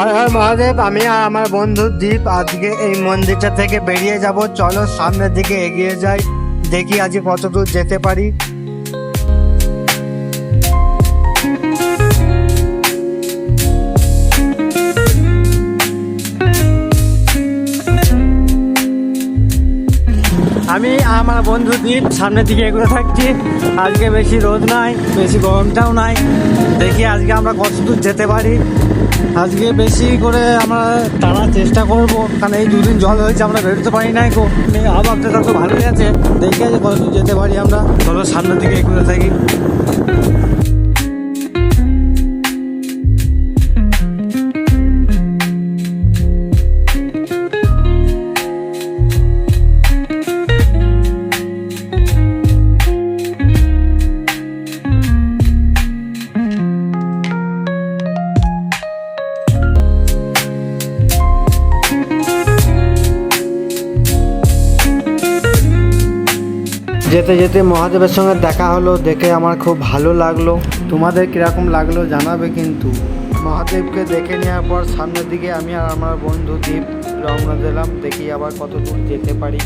হর হর মহাদেব। আমি আর আমার বন্ধু দীপ আজকে এই মন্দিরটা থেকে বেরিয়ে যাব। চলো সামনের দিকে এগিয়ে যাই, দেখি আজ কত দূর যেতে পারি। আমি আমার বন্ধু দীপ সামনের দিকে এগুলো থাকছি। আজকে বেশি রোদ নাই, বেশি গরমটাও নাই, দেখি আজকে আমরা কত দূর যেতে পারি। আজকে বেশি করে আমরা টানার চেষ্টা করবো, কারণ এই দুদিন জল হয়েছে আমরা বেরোতে পারি নাই গো। আবহাওয়াটা তো ভালোই আছে, দেখি আজ কত দূর যেতে পারি আমরা। চলো সামনের দিকে এগুলো থাকি। যেতে যেতে মহাদেবের সঙ্গে দেখা হলো, দেখে আমার খুব ভালো লাগলো। তোমাদের কীরকম লাগলো জানাবে কিন্তু। মহাদেবকে দেখে নেওয়ার পর সামনের দিকে আমি আর আমার বন্ধু দীপ রওনা দিলাম, দেখি আবার কত দূর যেতে পারি।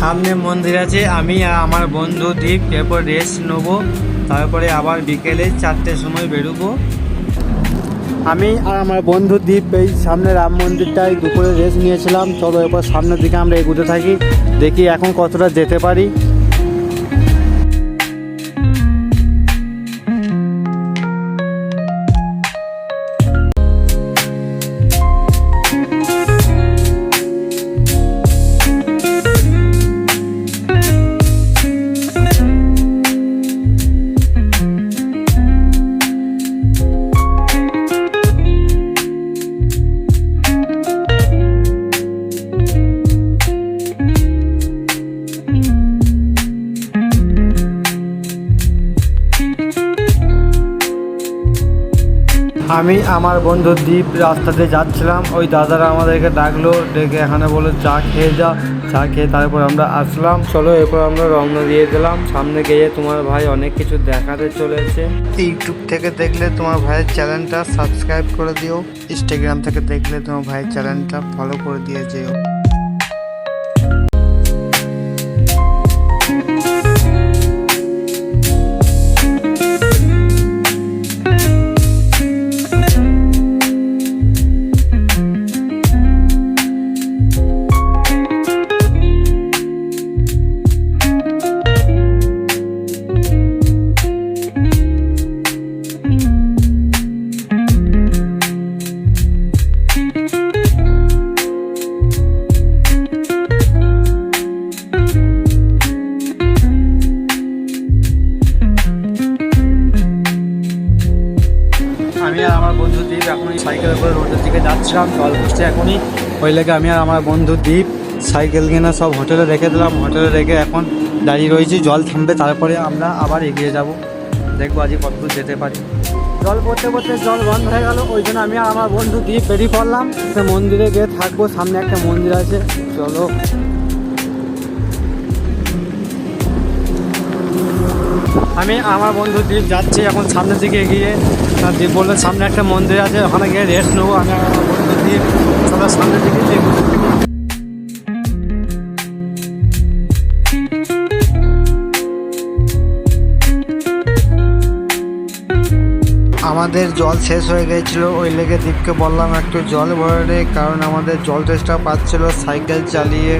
সামনে মন্দির আছে, আমি আর আমার বন্ধু দীপ এরপর রেস্ট নেবো, তারপরে আবার বিকেলে 4টের সময় বেরোবো। আমি আর আমার বন্ধু দীপ এই সামনে রাম মন্দিরটায় দুপুরে রেস্ট নিয়েছিলাম। চলো এরপর সামনের দিকে আমরা এগোতে থাকি, দেখি এখন কতটা যেতে পারি। আমি আমার বন্ধু দীপ রাস্তাতে যাচ্ছিলাম, ওই দাদারা আমাদেরকে ডাকলো, ডেকে এখানে বললো চা খেয়ে যা। চা খেয়ে তারপর আমরা আসলাম। চলো এরপর আমরা রওনা দিয়ে দিলাম। সামনে গিয়ে তোমার ভাই অনেক কিছু দেখাতে চলেছে। ইউটিউব থেকে দেখলে তোমার ভাইয়ের চ্যানেলটা সাবস্ক্রাইব করে দিও, ইনস্টাগ্রাম থেকে দেখলে তোমার ভাইয়ের চ্যানেলটা ফলো করে দিয়ে যেও। আমি আর আমার বন্ধু দীপ এখনই সাইকেলের করে রোডের দিকে যাচ্ছিলাম, জল পড়ছে এখনই। ওই লেগে আমি আর আমার বন্ধু দীপ সাইকেল কিনা সব হোটেলে রেখে দিলাম। হোটেলে রেখে এখন দাঁড়িয়ে রয়েছি, জল থামবে তারপরে আমরা আবার এগিয়ে যাব, দেখবো আজ কত দূর যেতে পারি। জল পড়তে পড়তে জল বন্ধ হয়ে গেল, ওই জন্য আমি আর আমার বন্ধু দীপ বেরিয়ে পড়লাম। মন্দিরে গিয়ে থাকবো, সামনে একটা মন্দির আছে, চলো। আমি আমার বন্ধু দীপ যাচ্ছি এখন সামনের দিকে এগিয়ে। দীপ বললো সামনে একটা মন্দির আছে, ওখানে গিয়ে রেস্ট নেবো। আমি আমার বন্ধু দীপ সবাই সামনের দিকে দেখবো। আমার আমাদের জল শেষ হয়ে গিয়েছিলো, ওই লেগে দীপকে বললাম একটু জল ভরে, কারণ আমাদের জল তেষ্টা পাচ্ছিলো সাইকেল চালিয়ে।